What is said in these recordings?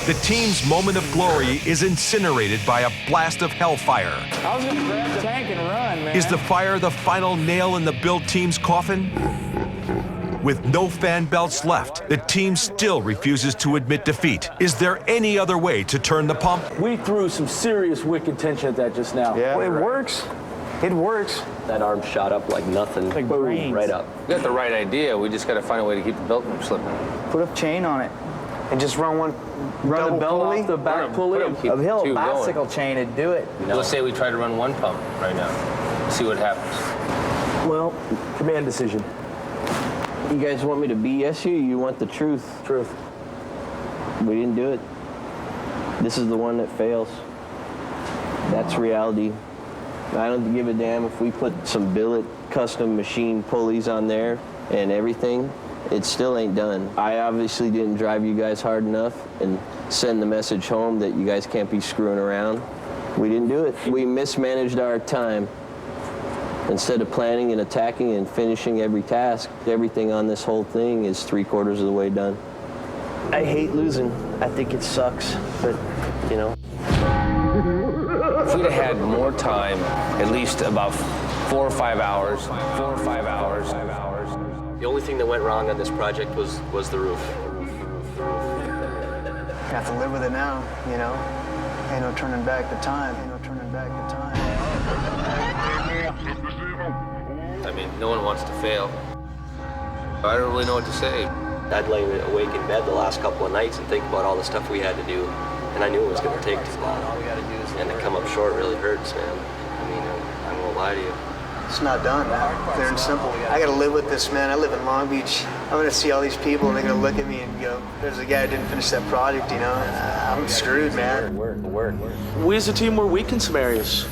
The team's moment of glory is incinerated by a blast of hellfire. I was gonna grab the tank and run, man. Is the fire the final nail in the build team's coffin? With no fan belts left, the team still refuses to admit defeat. Is there any other way to turn the pump? We threw some serious wicked tension at that just now. Yeah, well, it works. It works. That arm shot up like nothing. Like boom, brains. right up. We got the right idea. We just got to find a way to keep the belt from slipping. Put a chain on it and just run Run double the belt pulley. off the back pulley. Keep A hill two going. bicycle chain would do it. Let's say we try to run one pump right now. See what happens. Well, command decision. You guys want me to BS you? You want the truth? Truth. We didn't do it. This is the one that fails. That's reality. I don't give a damn if we put some billet custom machine pulleys on there and everything. It still ain't done. I obviously didn't drive you guys hard enough and send the message home that you guys can't be screwing around. We didn't do it. We mismanaged our time. Instead of planning and attacking and finishing every task, everything on this whole thing is 3/4 of the way done. I hate losing. I think it sucks, but, you know. If we'd have had more time, at least about 4 or 5 hours, The only thing that went wrong on this project was the roof. Have to live with it now, you know. Ain't no turning back the time. I mean, no one wants to fail. I don't really know what to say. I'd lay awake in bed the last couple of nights and think about all the stuff we had to do, and I knew it was going to take too long. And to come up short really hurts, man. I mean, I won't lie to you. It's not done, clear and simple. I gotta live with this, man. I live in Long Beach. I'm gonna see all these people and they're gonna look at me and go, there's a guy who didn't finish that project, you know? I'm screwed, man. Work. We as a team were weak in some areas.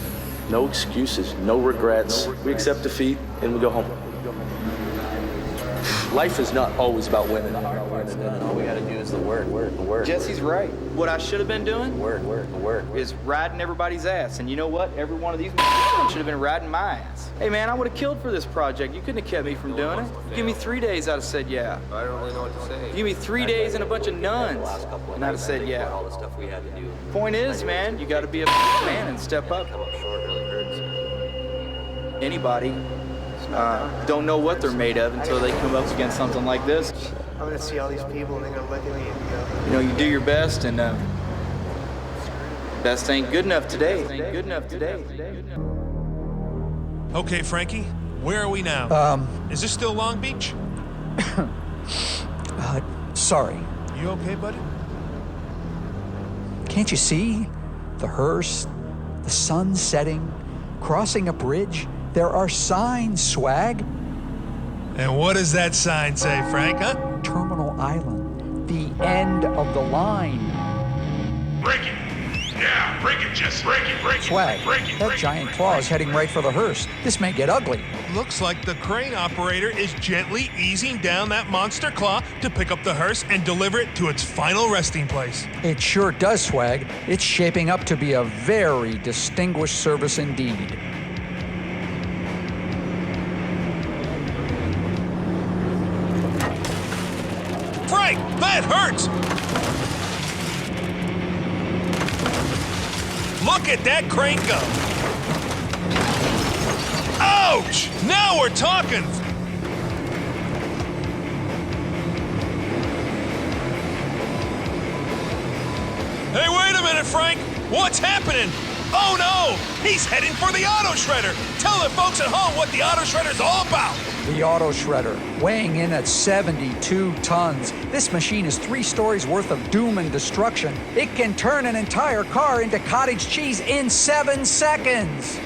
No excuses, no regrets. We accept defeat and we go home. Life is not always about winning. All we gotta do is the work. Jesse's right. What I should have been doing Work. is riding everybody's ass. And you know what? Every one of these should have been riding my ass. Hey man, I would have killed for this project. You couldn't have kept me from doing it. Give me 3 days, I'd have said yeah. I don't really know what to say. Give me 3 days and a bunch of nuns, and I'd have said yeah. All the stuff we had to do. Point is, man, you gotta be a man and step up. Come up short really hurts. Anybody don't know what they're made of until they come up against something like this. I'm gonna see all these people and they're gonna look at me and go, You know, you do your best, and best ain't good enough today. Okay, Frankie, where are we now? Is this still Long Beach? Sorry. You okay, buddy? Can't you see? The hearse, the sun setting, crossing a bridge. There are signs, Swag. And what does that sign say, Frank, huh? Terminal Island, the end of the line. Break it! Yeah, break it, Jesse. Break it. Swag, that giant claw is heading right for the hearse. This may get ugly. Looks like the crane operator is gently easing down that monster claw to pick up the hearse and deliver it to its final resting place. It sure does, Swag. It's shaping up to be a very distinguished service indeed. Frank, that hurts! Look at that crane go! Ouch! Now we're talking! Hey, wait a minute, Frank! What's happening? Oh no! He's heading for the auto shredder! Tell the folks at home what the auto shredder's all about! The auto shredder, weighing in at 72 tons. This machine is 3 stories worth of doom and destruction. It can turn an entire car into cottage cheese in 7 seconds.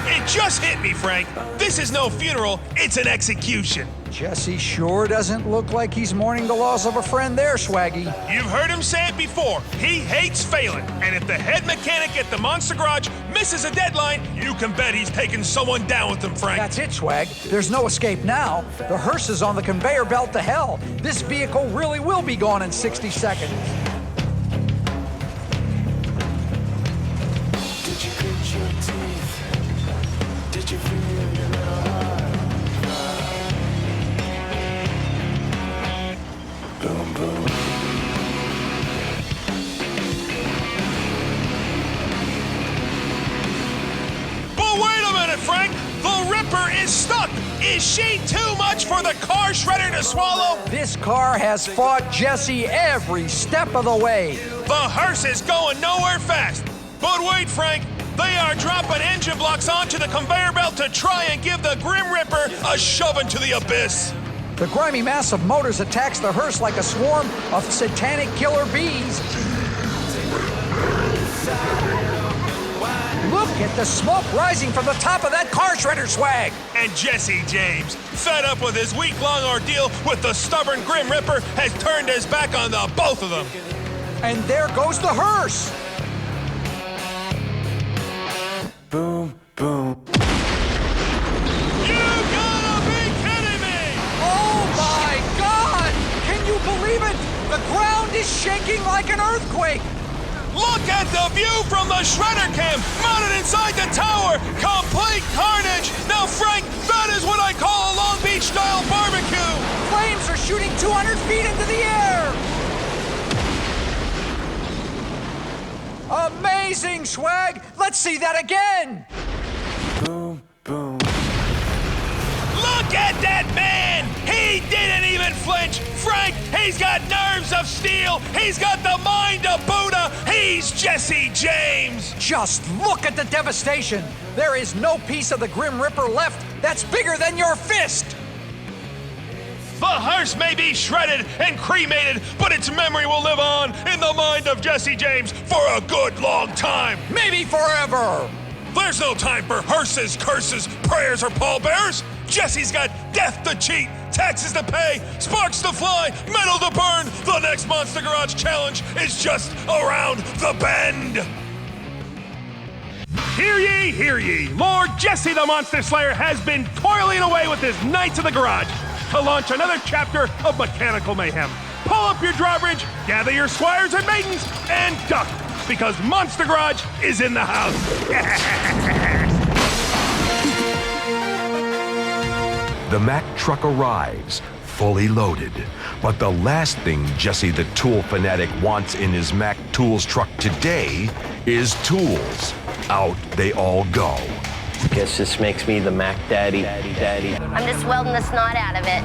It just hit me, Frank. This is no funeral, it's an execution. Jesse sure doesn't look like he's mourning the loss of a friend there, Swaggy. You've heard him say it before. He hates failing. And if the head mechanic at the Monster Garage misses a deadline, you can bet he's taking someone down with him, Frank. That's it, Swag. There's no escape now. The hearse is on the conveyor belt to hell. This vehicle really will be gone in 60 seconds. Did you grit your teeth? Did you feel your little heart? Frank. The Ripper is stuck. Is she too much for the car shredder to swallow? This car has fought Jesse every step of the way. The hearse is going nowhere fast. But wait, Frank. They are dropping engine blocks onto the conveyor belt to try and give the Grim Ripper a shove into the abyss. The grimy mass of motors attacks the hearse like a swarm of satanic killer bees. Look at the smoke rising from the top of that car shredder swag. And Jesse James, fed up with his week-long ordeal with the stubborn Grim Ripper, has turned his back on the both of them. And there goes the hearse. Boom, boom. You gotta be kidding me! Oh my God! Can you believe it? The ground is shaking like an earthquake. Look at the view from the shredder cam, mounted inside the tower. Complete carnage. Now, Frank, that is what I call a Long Beach-style barbecue. Flames are shooting 200 feet into the air. Amazing, swag. Let's see that again. Boom, boom. Look at that man! He didn't even flinch! Frank, he's got nerves of steel! He's got the mind of Buddha! He's Jesse James! Just look at the devastation. There is no piece of the Grim Ripper left that's bigger than your fist. The hearse may be shredded and cremated, but its memory will live on in the mind of Jesse James for a good long time! Maybe forever. There's no time for hearses, curses, prayers, or pallbearers! Jesse's got death to cheat, taxes to pay, sparks to fly, metal to burn! The next Monster Garage challenge is just around the bend! Hear ye, hear ye! Lord Jesse the Monster Slayer has been toiling away with his Knights of the Garage to launch another chapter of mechanical mayhem. Pull up your drawbridge, gather your squires and maidens, and duck, because Monster Garage is in the house! The Mack truck arrives, fully loaded. But the last thing Jesse the tool fanatic wants in his Mack Tools truck today is tools. Out they all go. Guess this makes me the Mac Daddy. I'm just welding the snot out of it.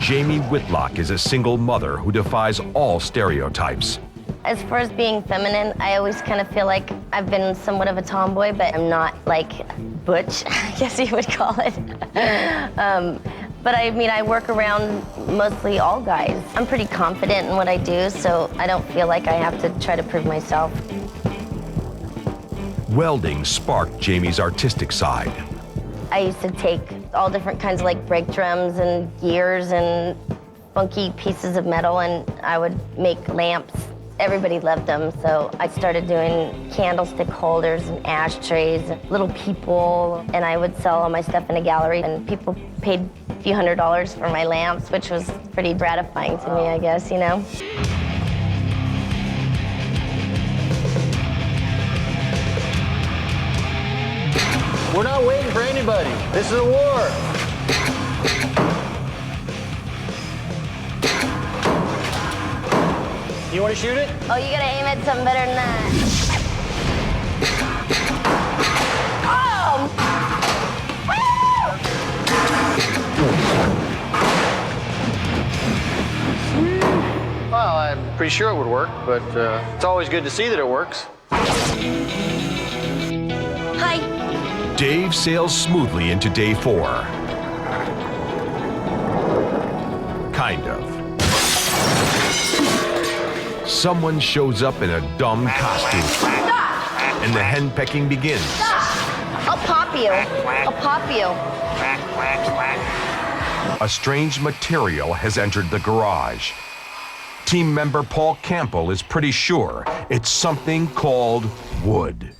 Jamie Whitlock is a single mother who defies all stereotypes. As far as being feminine, I always kind of feel like I've been somewhat of a tomboy, but I'm not like butch, I guess you would call it. But I mean, I work around mostly all guys. I'm pretty confident in what I do, so I don't feel like I have to try to prove myself. Welding sparked Jamie's artistic side. I used to take all different kinds of like brake drums and gears and funky pieces of metal, and I would make lamps. Everybody loved them, so I started doing candlestick holders and ashtrays, little people, and I would sell all my stuff in a gallery, and people paid a few $100s for my lamps, which was pretty gratifying to me, I guess, you know? We're not waiting for anybody. This is a war. You want to shoot it? Oh, you gotta aim at something better than that. Oh! Well, I'm pretty sure it would work, but it's always good to see that it works. Hi. Dave sails smoothly into day 4. Kind of. Someone shows up in a dumb costume. Stop! And the henpecking begins. Stop! I'll pop you. I'll pop you. A strange material has entered the garage. Team member Paul Campbell is pretty sure it's something called wood.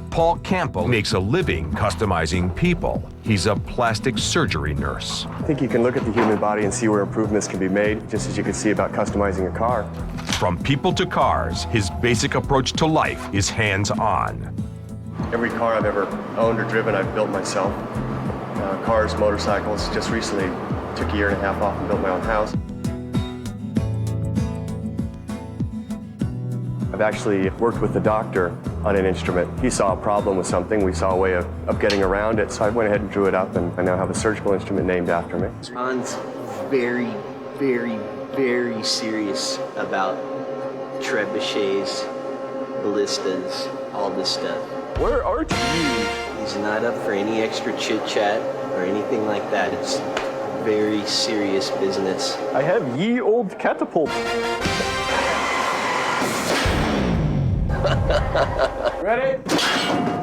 Paul Campbell makes a living customizing people. He's a plastic surgery nurse. I think you can look at the human body and see where improvements can be made, just as you can see about customizing a car. From people to cars, his basic approach to life is hands-on. Every car I've ever owned or driven, I've built myself. Cars, motorcycles. Just recently took a year and a half off and built my own house. I've actually worked with the doctor on an instrument. He saw a problem with something. We saw a way of getting around it, so I went ahead and drew it up, and I now have a surgical instrument named after me. Ron's very, very, very serious about trebuchets, ballistas, all this stuff. Where are you? He's not up for any extra chit-chat or anything like that. It's very serious business. I have ye old catapult. Ready? It's a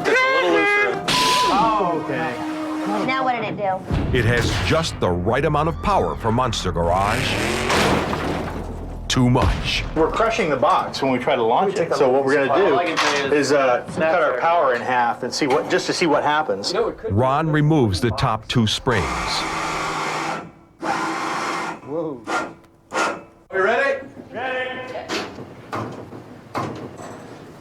little looser. Oh, okay. Now what did it do? It has just the right amount of power for Monster Garage. Too much. We're crushing the box when we try to launch it. So what we're going to do is cut our power in half and see just to see what happens. Ron removes the top 2 springs. Whoa. We ready?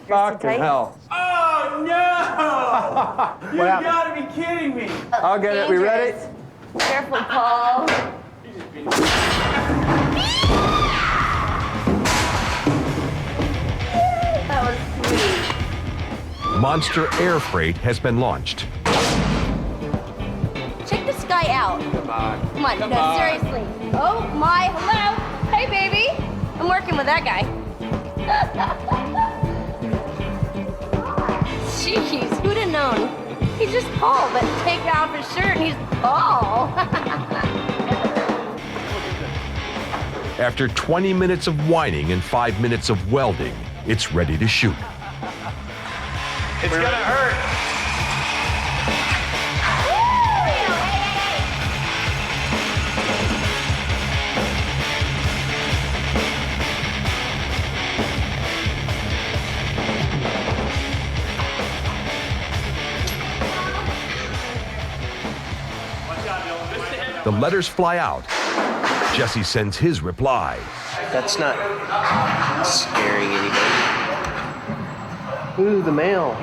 Fucking hell. Oh no! You gotta be kidding me! I'll get it. We ready? Careful, Paul. That was sweet. Monster Air Freight has been launched. Check this guy out. Come on, no, seriously. Oh my, hello. Hey, baby. I'm working with that guy. Jeez, who'd have known? He's just Paul, but take off his shirt and he's Paul. After 20 minutes of whining and 5 minutes of welding, it's ready to shoot. It's going to hurt. The letters fly out. Jesse sends his reply. That's not scaring anybody. Ooh, the mail.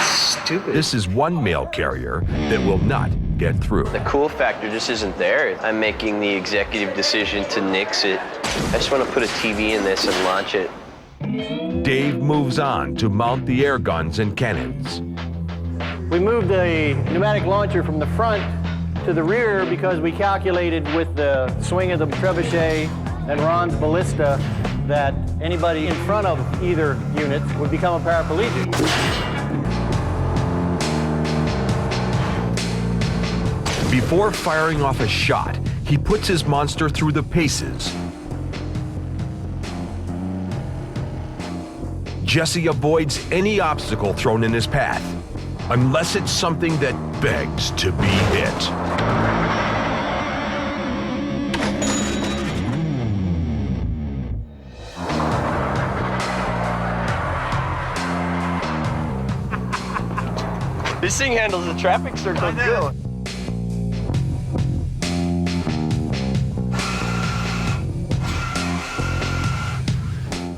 Stupid. This is one mail carrier that will not get through. The cool factor just isn't there. I'm making the executive decision to nix it. I just want to put a TV in this and launch it. Dave moves on to mount the air guns and cannons. We moved the pneumatic launcher from the front to the rear because we calculated with the swing of the trebuchet and Ron's ballista that anybody in front of either unit would become a paraplegic. Before firing off a shot, he puts his monster through the paces. Jesse avoids any obstacle thrown in his path, unless it's something that begs to be hit. This thing handles the traffic circle too.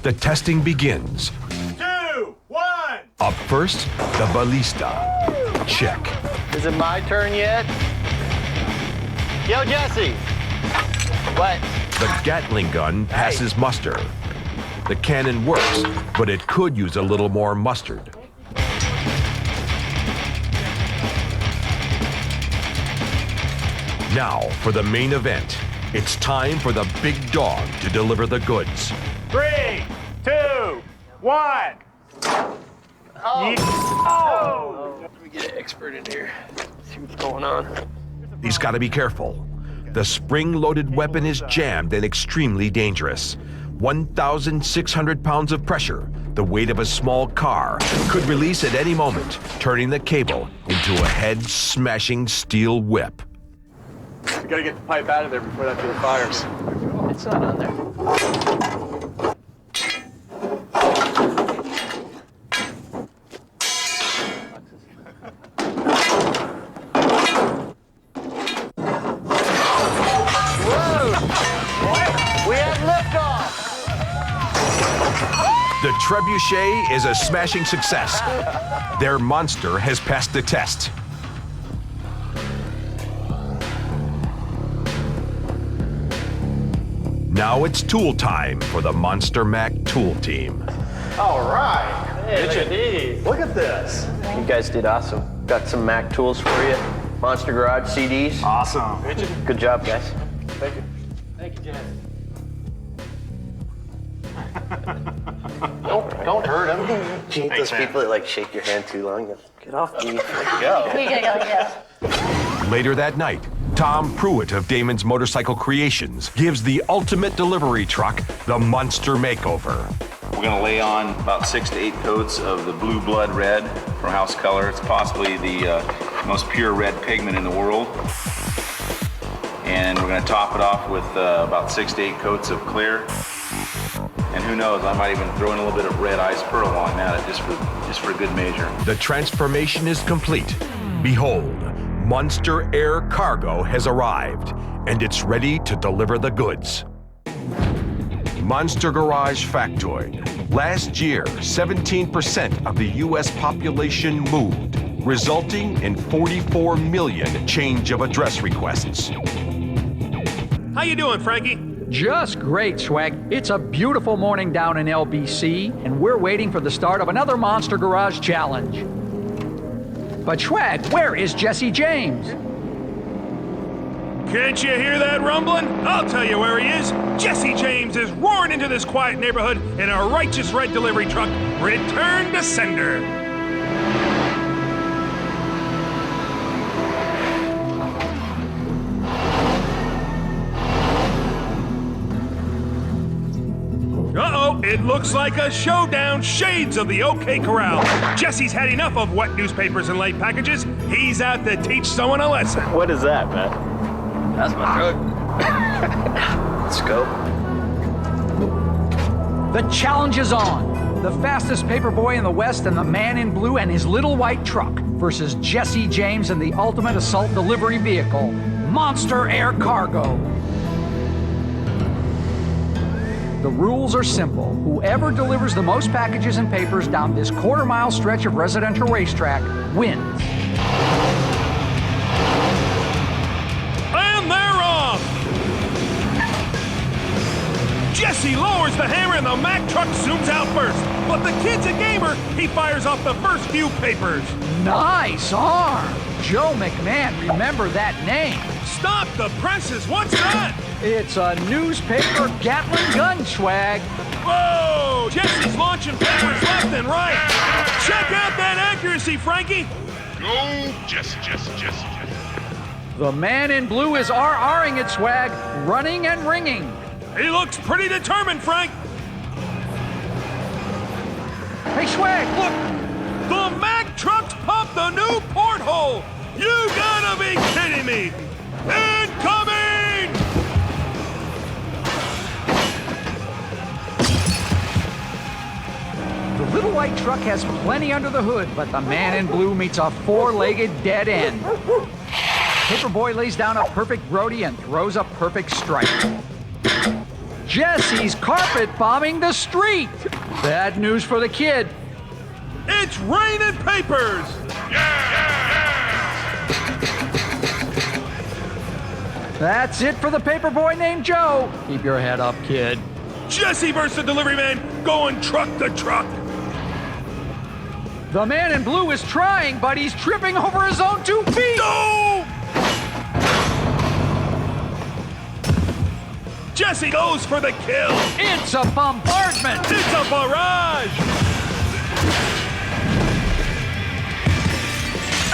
The testing begins. 2, 1. Up first, the ballista. Check. Is it my turn yet? Yo, Jesse. What? The Gatling gun passes muster. The cannon works, but it could use a little more mustard. Now for the main event. It's time for the big dog to deliver the goods. 3, 2, 1. Oh. Let me get an expert in here. See what's going on. He's got to be careful. The spring-loaded weapon is jammed and extremely dangerous. 1,600 pounds of pressure, the weight of a small car, could release at any moment, turning the cable into a head-smashing steel whip. We gotta get the pipe out of there before that thing fires. It's not on there. The trebuchet is a smashing success. Their monster has passed the test. Now it's tool time for the Monster Mac tool team. All right. Hey, look at this. You guys did awesome. Got some Mac tools for you. Monster Garage CDs. Awesome. Good job, guys. Thank you. Thank you, Jen. Don't hurt him. You hate those people that like shake your hand too long. Get off me. We gotta go. Later that night, Tom Pruitt of Damon's Motorcycle Creations gives the ultimate delivery truck the monster makeover. We're going to lay on about 6 to 8 coats of the Blue Blood Red from House Color. It's possibly the most pure red pigment in the world. And we're going to top it off with about 6 to 8 coats of clear. And who knows, I might even throw in a little bit of red ice pearl on that just for good measure. The transformation is complete. Behold, Monster Air Cargo has arrived, and it's ready to deliver the goods. Monster Garage factoid. Last year, 17% of the U.S. population moved, resulting in 44 million change of address requests. How you doing, Frankie? Just great, Swag. It's a beautiful morning down in LBC, and we're waiting for the start of another Monster Garage challenge. But Swag, where is Jesse James? Can't you hear that rumbling? I'll tell you where he is. Jesse James is roaring into this quiet neighborhood in a righteous red delivery truck. Return to sender. Uh-oh, it looks like a showdown. Shades of the OK Corral. Jesse's had enough of wet newspapers and late packages. He's out to teach someone a lesson. What is that, Matt? That's my truck. Let's go. The challenge is on. The fastest paperboy in the West and the man in blue and his little white truck versus Jesse James and the ultimate assault delivery vehicle, Monster Air Cargo. The rules are simple. Whoever delivers the most packages and papers down this quarter-mile stretch of residential racetrack wins. And they're off! Jesse lowers the hammer and the Mack truck zooms out first. But the kid's a gamer. He fires off the first few papers. Nice arm! Joe McMahon, remember that name. Stop the presses. What's that? It's a newspaper Gatling gun, Swag. Whoa! Jesse's launching papers left and right. Check out that accuracy, Frankie. Go, Jesse. The man in blue is RRing it, Swag, running and ringing. He looks pretty determined, Frank. Hey, Swag, look. The Mack trucks popped the new porthole. You gotta be kidding me. Incoming! The little white truck has plenty under the hood, but the man in blue meets a four-legged dead end. Paperboy lays down a perfect roadie and throws a perfect strike. Jesse's carpet bombing the street. Bad news for the kid. It's raining papers. That's it for the paperboy named Joe. Keep your head up, kid. Jesse versus the delivery man, going truck to truck. The man in blue is trying, but he's tripping over his own 2 feet. No! Jesse goes for the kill. It's a bombardment. It's a barrage.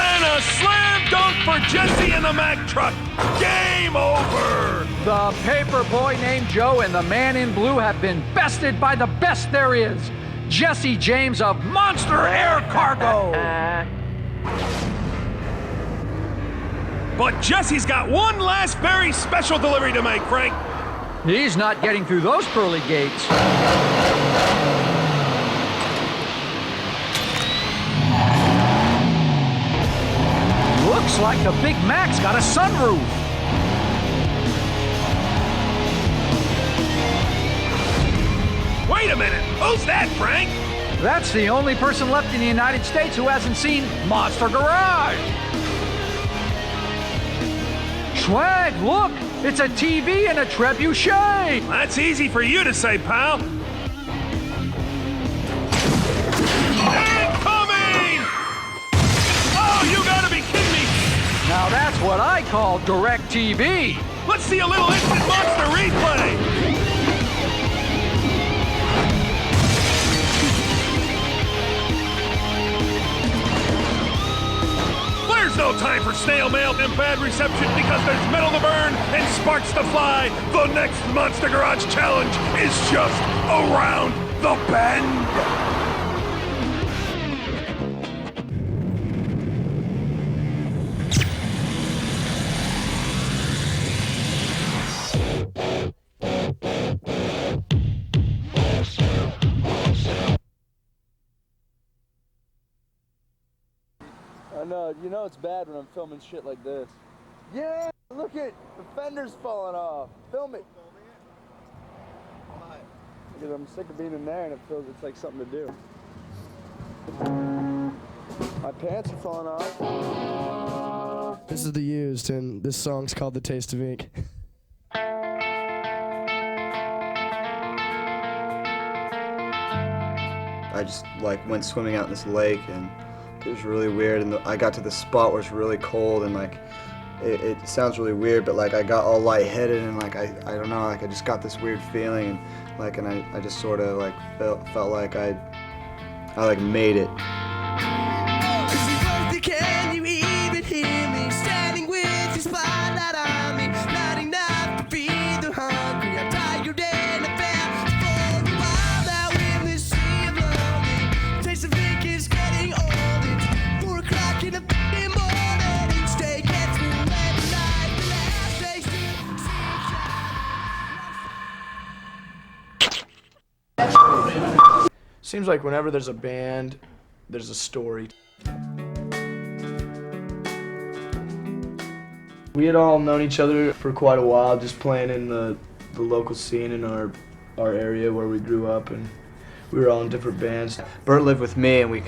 And a slam dunk for Jesse and the Mack truck. Game over. The paperboy named Joe and the man in blue have been bested by the best there is. Jesse James of Monster Air Cargo. But Jesse's got one last very special delivery to make, Frank. He's not getting through those pearly gates. Looks like the Big Mac's got a sunroof. Wait a minute, who's that, Frank? That's the only person left in the United States who hasn't seen Monster Garage. Swag, look, it's a TV and a trebuchet. That's easy for you to say, pal. what I call direct TV. Let's see a little instant monster replay. There's no time for snail mail and bad reception because there's metal to burn and sparks to fly. The next Monster Garage challenge is just around the bend. I know, you know it's bad when I'm filming shit like this. Yeah, look at the fender's falling off. Film it. Because I'm sick of being in there and it feels it's like something to do. My pants are falling off. This is The Used, and this song's called The Taste of Ink. I just like went swimming out in this lake and it was really weird, and I got to the spot where it's really cold, and like it sounds really weird, but like I got all lightheaded and like I don't know, like I just got this weird feeling, and like I just sort of like felt like I like made it. Can you even hear me standing with your spotlight on me? Not enough to feed the hungry. I'm tired and I fell for a while out in this sea of lonely. Taste of ink is getting old. It's 4 o'clock in the morning. Each day gets me every night. The last day's Seems like whenever there's a band, there's a story. We had all known each other for quite a while, just playing in the local scene in our area where we grew up, and we were all in different bands. Bert lived with me, and we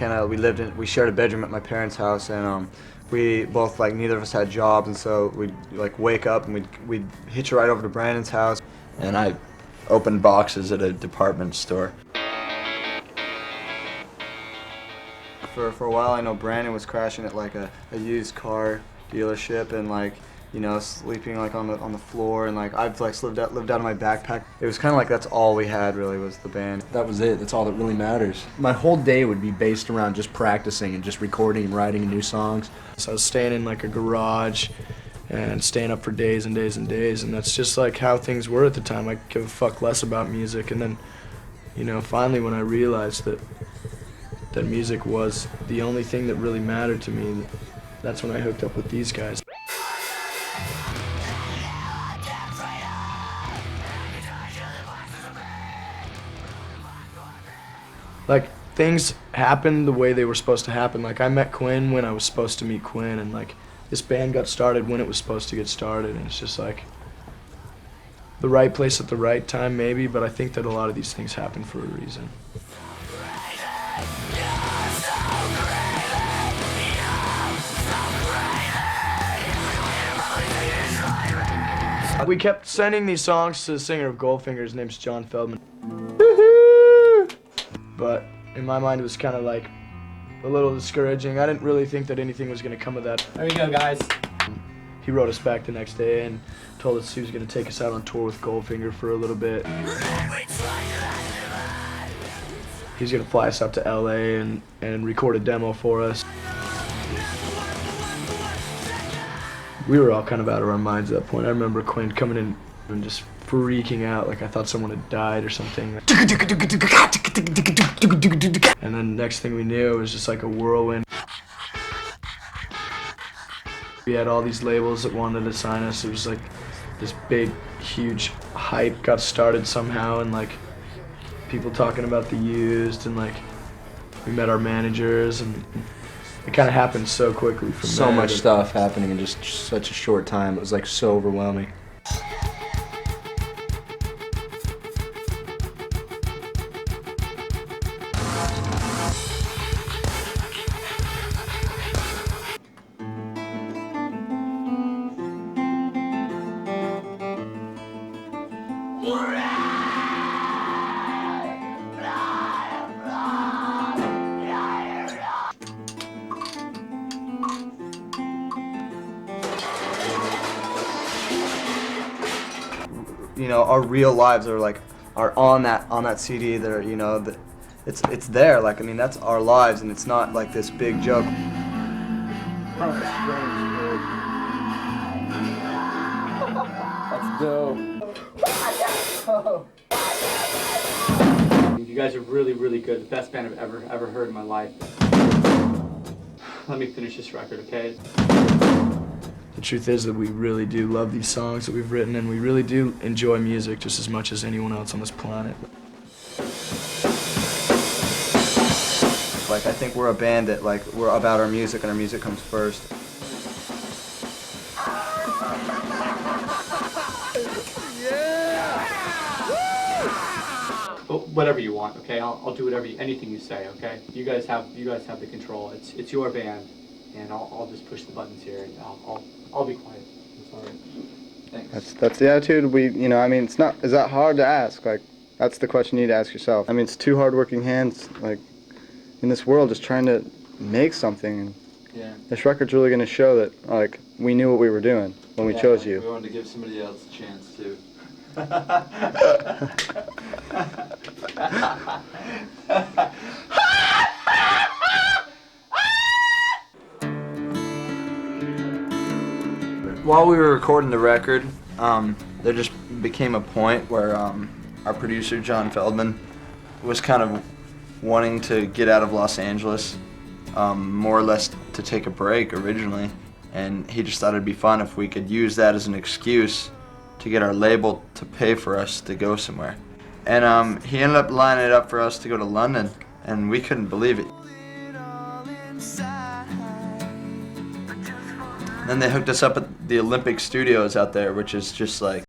shared a bedroom at my parents' house, and we both, like, neither of us had jobs, and so we'd like wake up and we'd hitch a ride over to Brandon's house. And I opened boxes at a department store. For a while, I know Brandon was crashing at like a used car dealership, and like, you know, sleeping like on the floor, and like I've like lived out of my backpack. It was kind of like that's all we had really was the band. That was it. That's all that really matters. My whole day would be based around just practicing and just recording and writing new songs. So I was staying in like a garage and staying up for days and days and days, and that's just like how things were at the time. I give a fuck less about music, and then, you know, finally when I realized that music was the only thing that really mattered to me, that's when I hooked up with these guys. Like, things happened the way they were supposed to happen. Like, I met Quinn when I was supposed to meet Quinn, and like, this band got started when it was supposed to get started, and it's just like the right place at the right time maybe, but I think that a lot of these things happen for a reason. We kept sending these songs to the singer of Goldfinger. His name's John Feldman. But in my mind, it was kind of like a little discouraging. I didn't really think that anything was going to come of that. There we go, guys. He wrote us back the next day and told us he was going to take us out on tour with Goldfinger for a little bit. He's going to fly us out to LA and record a demo for us. We were all kind of out of our minds at that point. I remember Quinn coming in and just freaking out like I thought someone had died or something. And then next thing we knew, it was just like a whirlwind. We had all these labels that wanted to sign us. It was like this big, huge hype got started somehow, and like people talking about The Used, and like we met our managers, and it kind of happened so quickly from So there. much stuff happening in just such a short time. It was like so overwhelming. know, our real lives are on that CD. That are, you know, that it's there. Like, I mean, that's our lives, and it's not like this big joke. That's dope. You guys are really, really good. The best band I've ever heard in my life. Let me finish this record, okay? The truth is that we really do love these songs that we've written, and we really do enjoy music just as much as anyone else on this planet. Like, I think we're a band that, like, we're about our music, and our music comes first. Whatever you want, okay? I'll do anything you say, okay? You guys have the control. It's your band, and I'll just push the buttons here, and I'll be quiet. I'm sorry. Thanks. That's the attitude we, you know, I mean, is that hard to ask? Like, that's the question you need to ask yourself. I mean, it's two hard-working hands, like, in this world, just trying to make something. And yeah. This record's really going to show that, like, we knew what we were doing when we chose you. We wanted to give somebody else a chance, too. While we were recording the record, there just became a point where our producer, John Feldman, was kind of wanting to get out of Los Angeles, more or less to take a break originally, and he just thought it'd be fun if we could use that as an excuse to get our label to pay for us to go somewhere. And he ended up lining it up for us to go to London, and we couldn't believe it. Then they hooked us up at the Olympic Studios out there, which is just like